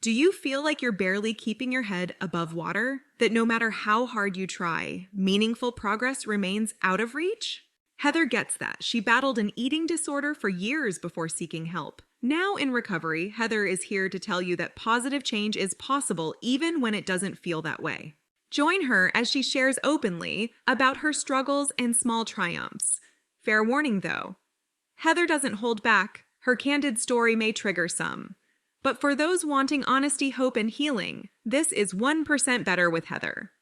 Do you feel like you're barely keeping your head above water? That no matter how hard you try, meaningful progress remains out of reach? Heather gets that. She battled an eating disorder for years before seeking help. Now in recovery, Heather is here to tell you that positive change is possible even when it doesn't feel that way. Join her as she shares openly about her struggles and small triumphs. Fair warning though, Heather doesn't hold back. Her candid story may trigger some. But for those wanting honesty, hope, and healing, this is 1% Better with Heather.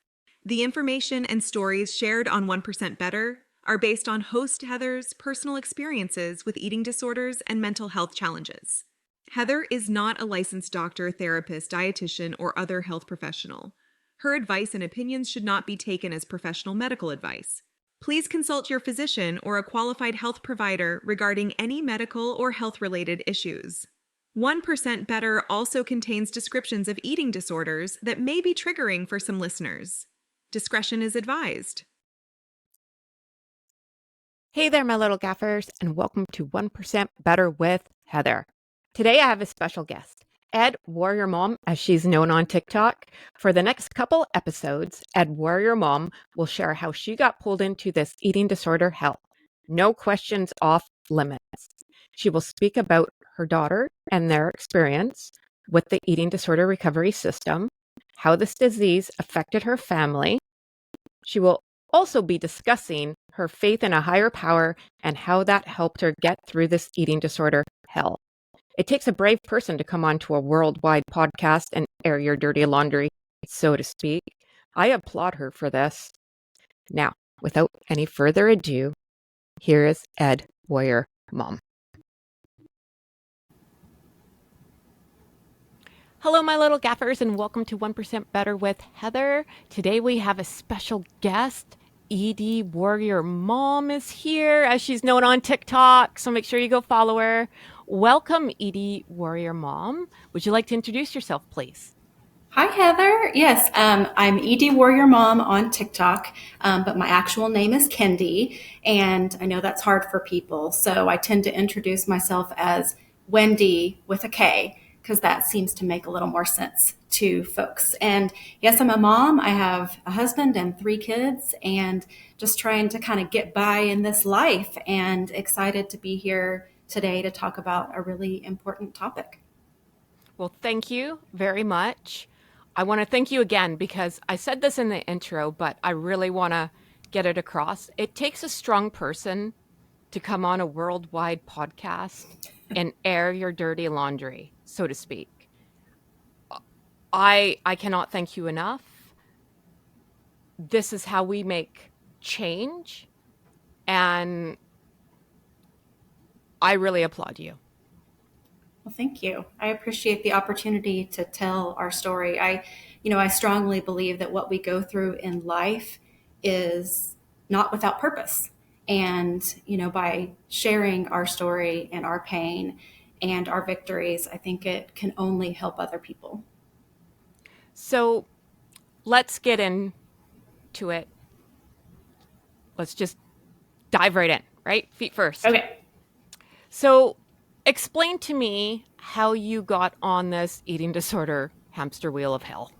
The information and stories shared on 1% Better are based on host Heather's personal experiences with eating disorders and mental health challenges. Heather is not a licensed doctor, therapist, dietitian, or other health professional. Her advice and opinions should not be taken as professional medical advice. Please consult your physician or a qualified health provider regarding any medical or health-related issues. 1% Better also contains descriptions of eating disorders that may be triggering for some listeners. Discretion is advised. Hey there, my little gaffers, and welcome to 1% Better with Heather. Today I have a special guest, edWarriorMon, as she's known on TikTok. For the next couple episodes, edWarriorMon will share how she got pulled into this eating disorder hell. No questions off limits. She will speak about her daughter and their experience with the eating disorder recovery system, how this disease affected her family. She will also be discussing her faith in a higher power and how that helped her get through this eating disorder hell. It takes a brave person to come onto a worldwide podcast and air your dirty laundry, so to speak. I applaud her for this. Now, without any further ado, here is edWarriorMon. Hello, my little gaffers, and welcome to 1% Better with Heather. Today we have a special guest. edWarriorMon is here, as she's known on TikTok, so make sure you go follow her. Welcome, edWarriorMon. Would you like to introduce yourself, please? Hi, Heather. Yes, I'm edWarriorMon on TikTok, but my actual name is Kendi, and I know that's hard for people, so I tend to introduce myself as Wendy with a K, because that seems to make a little more sense to folks. And yes, I'm a mom. I have a husband and 3 kids, and just trying to kind of get by in this life, and excited to be here today to talk about a really important topic. Well, thank you very much. I want to thank you again because I said this in the intro, but I really want to get it across. It takes a strong person to come on a worldwide podcast and air your dirty laundry, so to speak. I cannot thank you enough. This is how we make change, and I really applaud you. Well, thank you. I appreciate the opportunity to tell our story. I strongly believe that what we go through in life is not without purpose. And, by sharing our story and our pain and our victories, I think it can only help other people. So let's get into it. Let's just dive right in, right? Feet first. Okay. So explain to me how you got on this eating disorder hamster wheel of hell.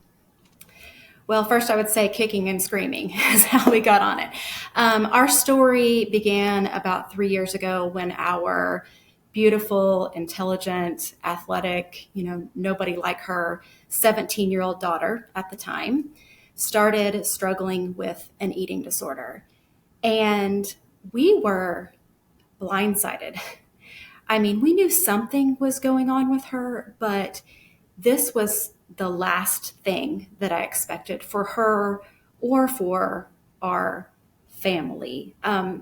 Well, first I would say kicking and screaming is how we got on it. Our story began about 3 years ago when our beautiful, intelligent, athletic, nobody like her, 17-year-old daughter at the time started struggling with an eating disorder. And we were blindsided. I mean, we knew something was going on with her, but this was the last thing that I expected for her or for our family. I've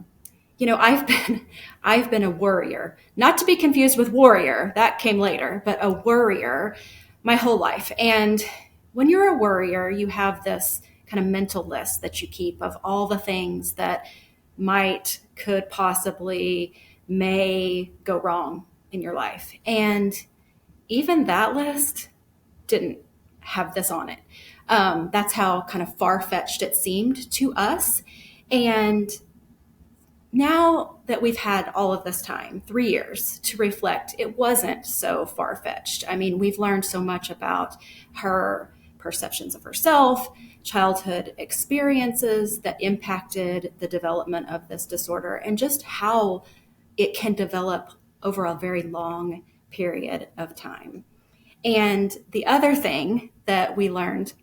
been a worrier, not to be confused with warrior, that came later, but a worrier my whole life. And when you're a worrier, you have this kind of mental list that you keep of all the things that could possibly may go wrong in your life. And even that list didn't have this on it. That's how kind of far-fetched it seemed to us. And now that we've had all of this time, 3 years, to reflect, it wasn't so far fetched. I mean, we've learned so much about her perceptions of herself, childhood experiences that impacted the development of this disorder, and just how it can develop over a very long period of time. And the other thing that we learned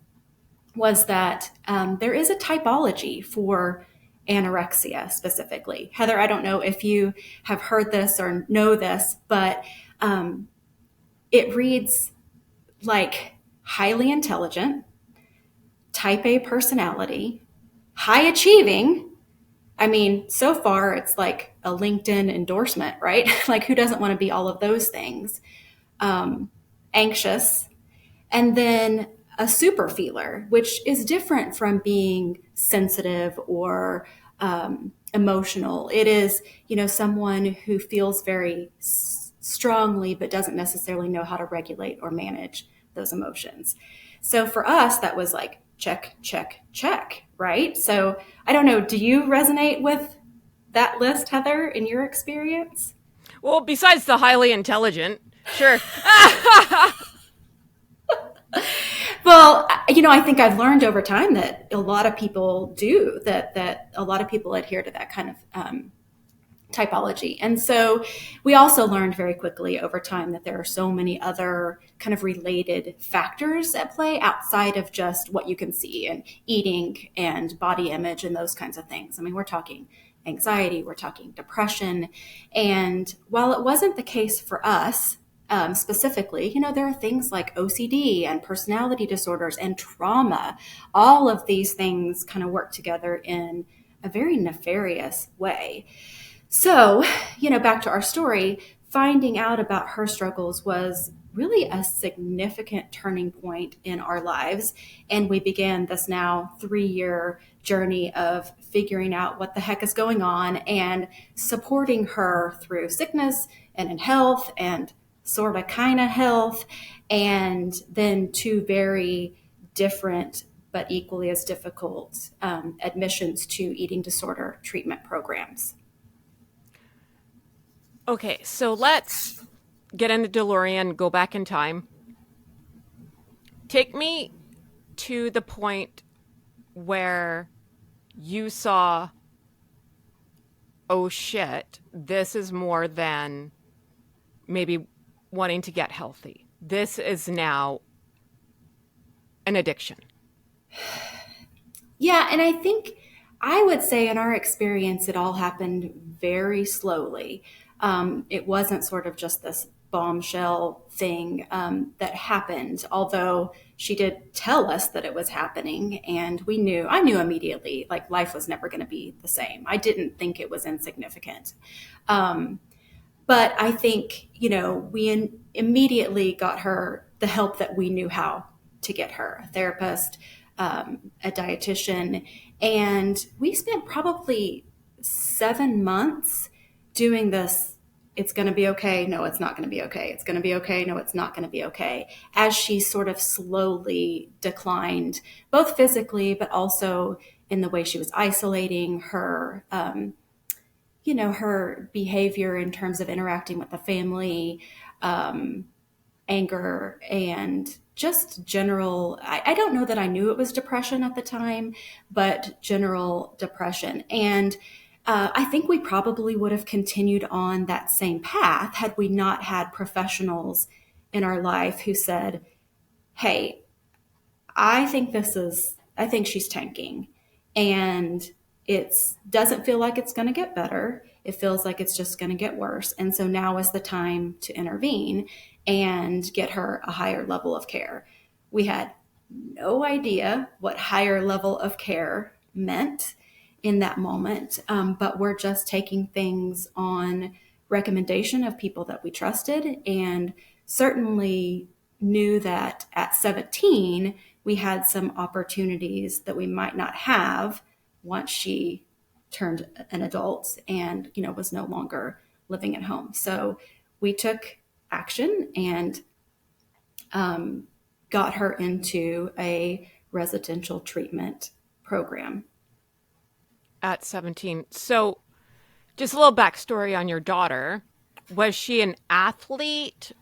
was that there is a typology for anorexia specifically. Heather, I don't know if you have heard this or know this, but it reads like highly intelligent, type A personality, high achieving. I mean, so far it's like a LinkedIn endorsement, right? Like, who doesn't want to be all of those things? Anxious, and then a super feeler, which is different from being sensitive or emotional. It is, someone who feels very strongly but doesn't necessarily know how to regulate or manage those emotions. So for us, that was like check, check, check, right? So I don't know, do you resonate with that list, Heather, in your experience? Well, besides the highly intelligent, sure. Well, I think I've learned over time that a lot of people do that a lot of people adhere to that kind of typology. And so we also learned very quickly over time that there are so many other kind of related factors at play outside of just what you can see and eating and body image and those kinds of things. I mean, we're talking anxiety, we're talking depression. And while it wasn't the case for us, specifically, there are things like OCD and personality disorders and trauma. All of these things kind of work together in a very nefarious way. So, back to our story, finding out about her struggles was really a significant turning point in our lives. And we began this now 3-year journey of figuring out what the heck is going on and supporting her through sickness and in health and sort of kind of health. And then 2 very different but equally as difficult admissions to eating disorder treatment programs. Okay, so let's get in the DeLorean, go back in time. Take me to the point where you saw, oh shit, this is more than maybe wanting to get healthy. This is now an addiction. Yeah, and I think I would say in our experience, it all happened very slowly. It wasn't sort of just this bombshell thing that happened, although she did tell us that it was happening. And I knew immediately, like life was never going to be the same. I didn't think it was insignificant. But I think, we immediately got her the help that we knew how to get her, a therapist, a dietitian. And we spent probably 7 months doing this. It's going to be okay. No, it's not going to be okay. It's going to be okay. No, it's not going to be okay. As she sort of slowly declined, both physically, but also in the way she was isolating her, her behavior in terms of interacting with the family, anger, and just general, I don't know that I knew it was depression at the time, but general depression. And I think we probably would have continued on that same path had we not had professionals in our life who said, hey, I think she's tanking, and it doesn't feel like it's going to get better. It feels like it's just going to get worse. And so now is the time to intervene and get her a higher level of care. We had no idea what higher level of care meant in that moment, but we're just taking things on recommendation of people that we trusted, and certainly knew that at 17, we had some opportunities that we might not have once she turned an adult and, was no longer living at home. So we took action and got her into a residential treatment program. At 17. So Just a little backstory on your daughter. Was she an athlete?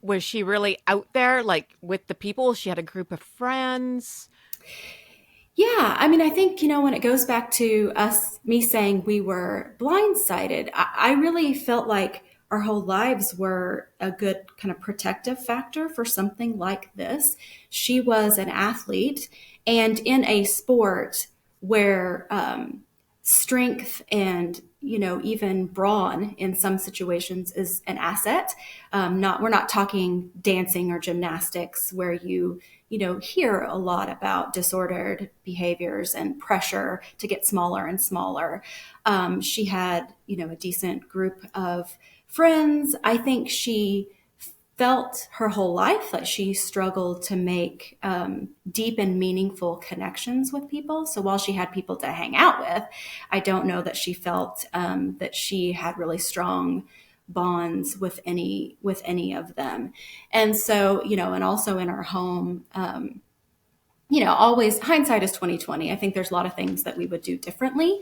Was she really out there, like with the people? She had a group of friends. Yeah, I mean, I think, when it goes back to me saying we were blindsided, I really felt like our whole lives were a good kind of protective factor for something like this. She was an athlete and in a sport where strength and, even brawn in some situations is an asset. We're not talking dancing or gymnastics where you hear a lot about disordered behaviors and pressure to get smaller and smaller. She had, a decent group of friends. I think she felt her whole life that she struggled to make deep and meaningful connections with people. So while she had people to hang out with, I don't know that she felt that she had really strong bonds with any of them. And so, and also in our home, always hindsight is 2020. I think there's a lot of things that we would do differently,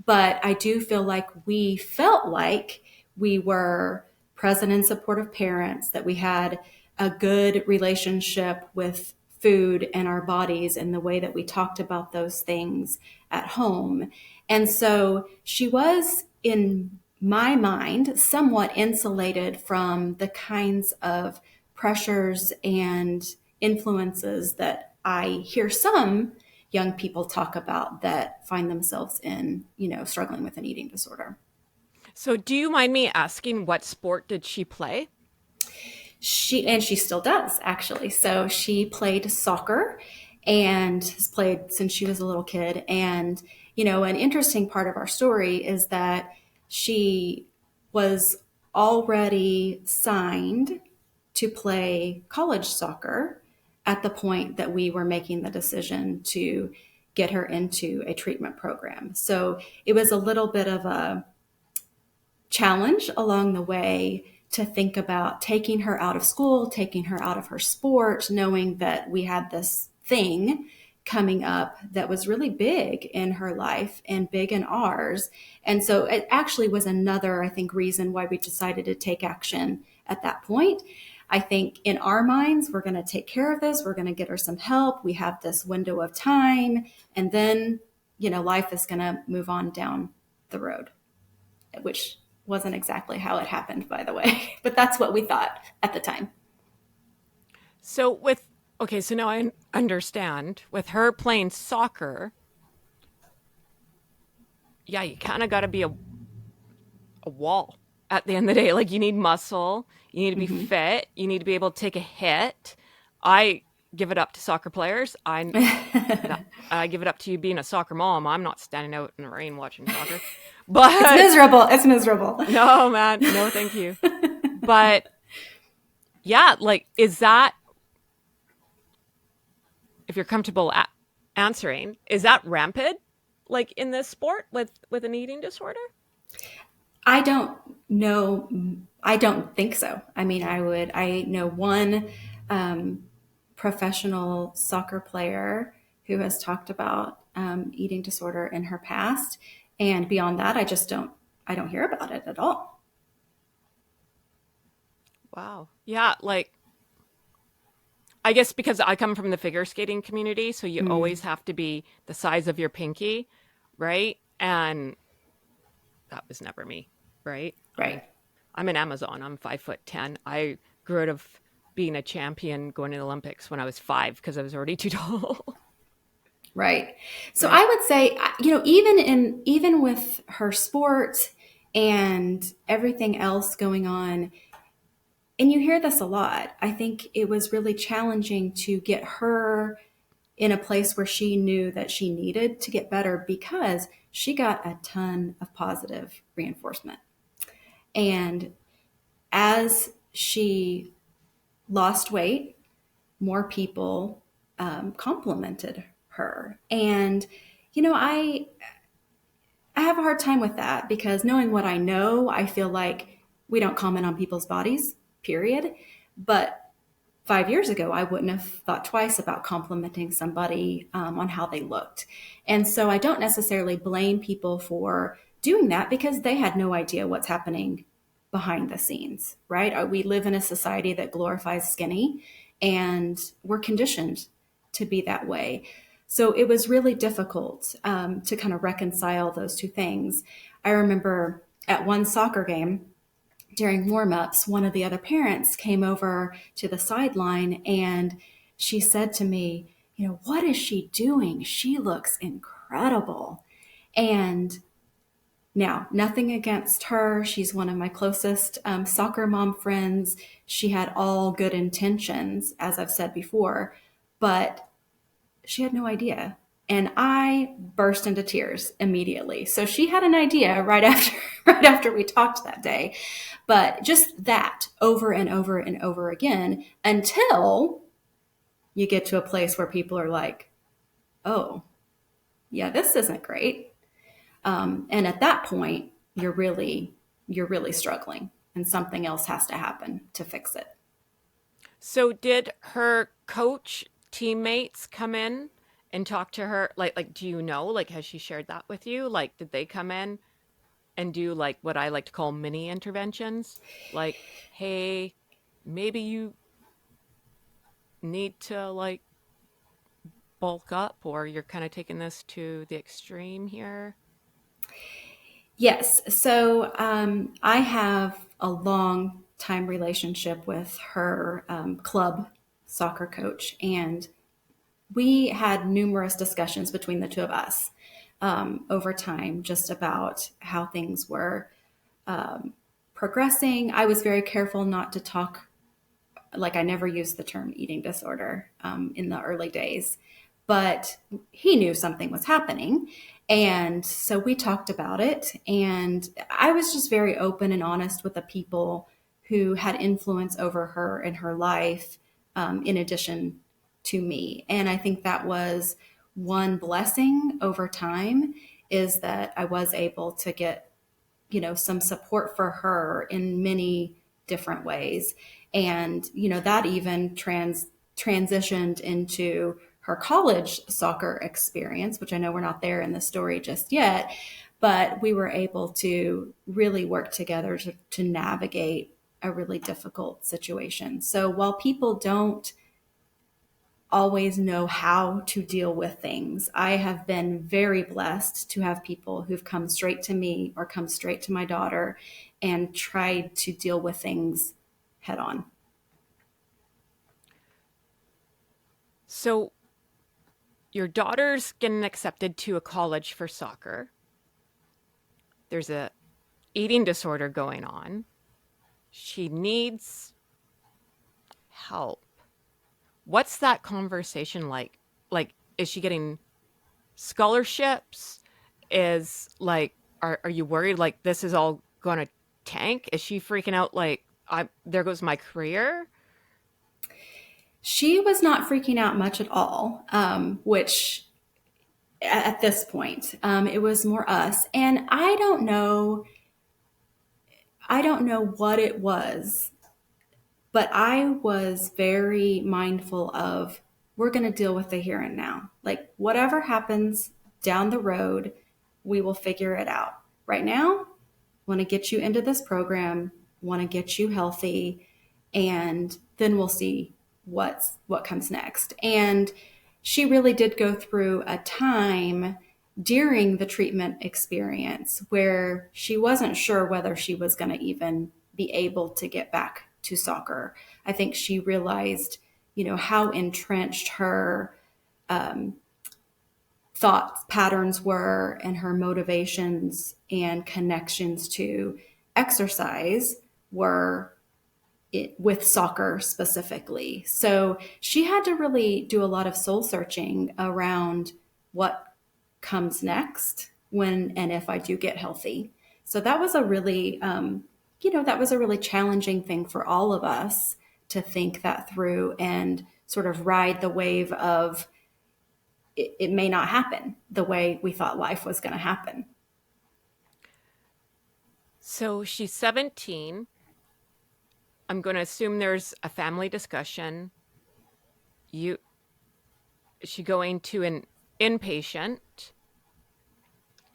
but I do feel like we felt like we were present and supportive parents, that we had a good relationship with food and our bodies and the way that we talked about those things at home. And so she was, in my mind, somewhat insulated from the kinds of pressures and influences that I hear some young people talk about that find themselves in, struggling with an eating disorder. So, do you mind me asking what sport did she play? She still does, actually. So she played soccer and has played since she was a little kid. And, an interesting part of our story is that she was already signed to play college soccer at the point that we were making the decision to get her into a treatment program. So it was a little bit of a challenge along the way to think about taking her out of school, taking her out of her sport, knowing that we had this thing coming up that was really big in her life and big in ours. And so it actually was another, I think, reason why we decided to take action at that point. I think in our minds, we're going to take care of this. We're going to get her some help. We have this window of time, and then, life is going to move on down the road, which wasn't exactly how it happened, by the way, but that's what we thought at the time. So so now I understand. With her playing soccer, yeah, you kind of got to be a wall at the end of the day. Like, you need muscle, you need to be fit, you need to be able to take a hit. I give it up to soccer players. I give it up to you being a soccer mom. I'm not standing out in the rain watching soccer. But It's miserable. No, man. No, thank you. But yeah, like, is that, if you're comfortable answering, is that rampant, like, in this sport with an eating disorder? I don't know. I don't think so. I mean, I know one professional soccer player who has talked about eating disorder in her past. And beyond that, I don't hear about it at all. Wow. Yeah, like, I guess because I come from the figure skating community, so you always have to be the size of your pinky, right? And that was never me, right? Right. I'm an Amazon. I'm 5'10". I grew out of being a champion going to the Olympics when I was 5 because I was already too tall. Right. So I would say, even with her sport and everything else going on, and you hear this a lot, I think it was really challenging to get her in a place where she knew that she needed to get better because she got a ton of positive reinforcement. And as she lost weight, more people complimented her. And, I have a hard time with that because knowing what I know, I feel like we don't comment on people's bodies, period. But 5 years ago, I wouldn't have thought twice about complimenting somebody on how they looked. And so I don't necessarily blame people for doing that because they had no idea what's happening behind the scenes, right? We live in a society that glorifies skinny, and we're conditioned to be that way. So it was really difficult to kind of reconcile those two things. I remember at one soccer game during warm-ups, one of the other parents came over to the sideline and she said to me, what is she doing? She looks incredible. And now, nothing against her. She's one of my closest soccer mom friends. She had all good intentions, as I've said before, but she had no idea. And I burst into tears immediately. So she had an idea right after right after we talked that day. But just that over and over and over again until you get to a place where people are like, oh, yeah, this isn't great. And at that point, you're really struggling, and something else has to happen to fix it. So did her coach teammates come in and talk to her? Like, do you know, like, has she shared that with you? Like, did they come in and do like what I like to call mini interventions? Like, hey, maybe you need to like bulk up, or you're kind of taking this to the extreme here? Yes. So I have a long time relationship with her club soccer coach, and we had numerous discussions between the two of us over time just about how things were progressing. I was very careful not to talk, like I never used the term eating disorder in the early days, but he knew something was happening. And so we talked about it. And I was just very open and honest with the people who had influence over her in her life, in addition to me. And I think that was one blessing over time, is that I was able to get some support for her in many different ways. And that even transitioned into her college soccer experience, which I know we're not there in the story just yet, but we were able to really work together to navigate a really difficult situation. So while people don't always know how to deal with things, I have been very blessed to have people who've come straight to me or come straight to my daughter and tried to deal with things head on. So your daughter's getting accepted to a college for soccer. There's a eating disorder going on. She needs help. What's that conversation like? Like, is she getting scholarships? Is like, are you worried like this is all going to tank? Is she freaking out like, there goes my career? She was not freaking out much at all, which at this point, it was more us. And I don't know what it was, but I was very mindful of, we're going to deal with the here and now. Like, whatever happens down the road, we will figure it out. Right now, want to get you into this program, want to get you healthy, and then we'll see what comes next. And she really did go through a time during the treatment experience where she wasn't sure whether she was going to even be able to get back to soccer. I think she realized, how entrenched her thought patterns were, and her motivations and connections to exercise were with soccer specifically. So she had to really do a lot of soul searching around what comes next when and if I do get healthy. So that was a really, that was a really challenging thing for all of us to think that through and sort of ride the wave of it may not happen the way we thought life was going to happen. So she's 17. I'm going to assume there's a family discussion. Is she going to an inpatient?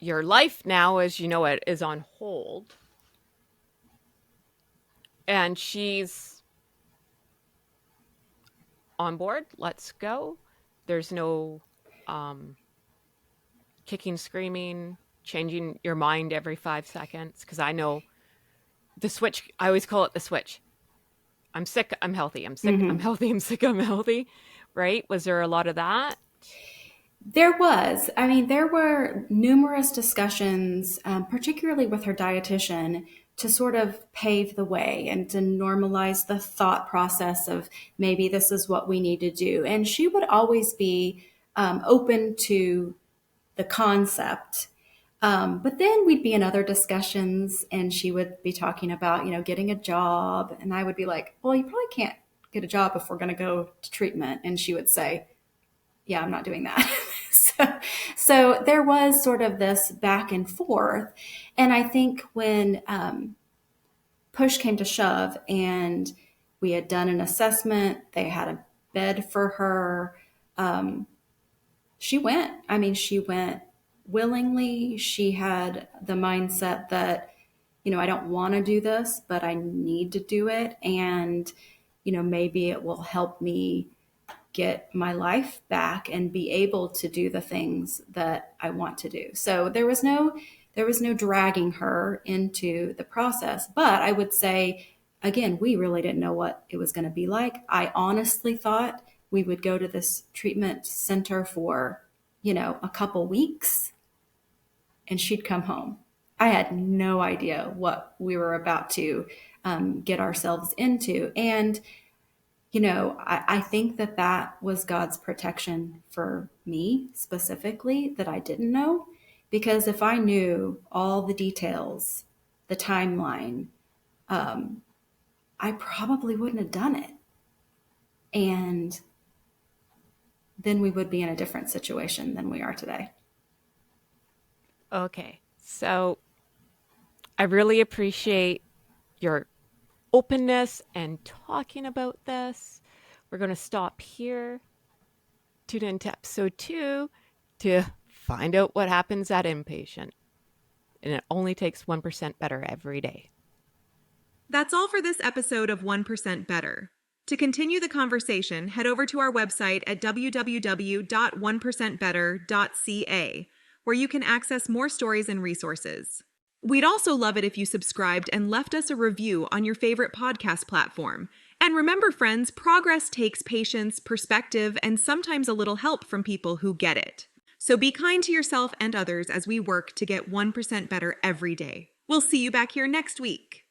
your life now, as you know it, is on hold. And she's on board. Let's go. There's no kicking, screaming, changing your mind every 5 seconds. Because I know the switch, I always call it the switch. I'm sick, I'm healthy. I'm sick, I'm healthy. I'm sick, I'm healthy. Right? Was there a lot of that? There was. I mean, there were numerous discussions, particularly with her dietitian, to sort of pave the way and to normalize the thought process of maybe this is what we need to do. And she would always be open to the concept. But then we'd be in other discussions and she would be talking about, getting a job. And I would be like, well, you probably can't get a job if we're going to go to treatment. And she would say, yeah, I'm not doing that. so there was sort of this back and forth. And I think when push came to shove and we had done an assessment, they had a bed for her, she went. I mean, she went willingly. She had the mindset that, I don't want to do this, but I need to do it. And, maybe it will help me get my life back and be able to do the things that I want to do. So there was no dragging her into the process. But I would say, again, we really didn't know what it was going to be like. I honestly thought we would go to this treatment center for, a couple weeks and she'd come home. I had no idea what we were about to get ourselves into. And I think that was God's protection for me specifically that I didn't know. Because if I knew all the details, the timeline, I probably wouldn't have done it. And then we would be in a different situation than we are today. Okay. So I really appreciate your openness and talking about this. We're going to stop here. Tune in to episode 2 to find out what happens at inpatient. And it only takes 1% better every day. That's all for this episode of 1% Better. To continue the conversation, head over to our website at www.1percentbetter.ca, where you can access more stories and resources. We'd also love it if you subscribed and left us a review on your favorite podcast platform. And remember, friends, progress takes patience, perspective, and sometimes a little help from people who get it. So be kind to yourself and others as we work to get 1% better every day. We'll see you back here next week.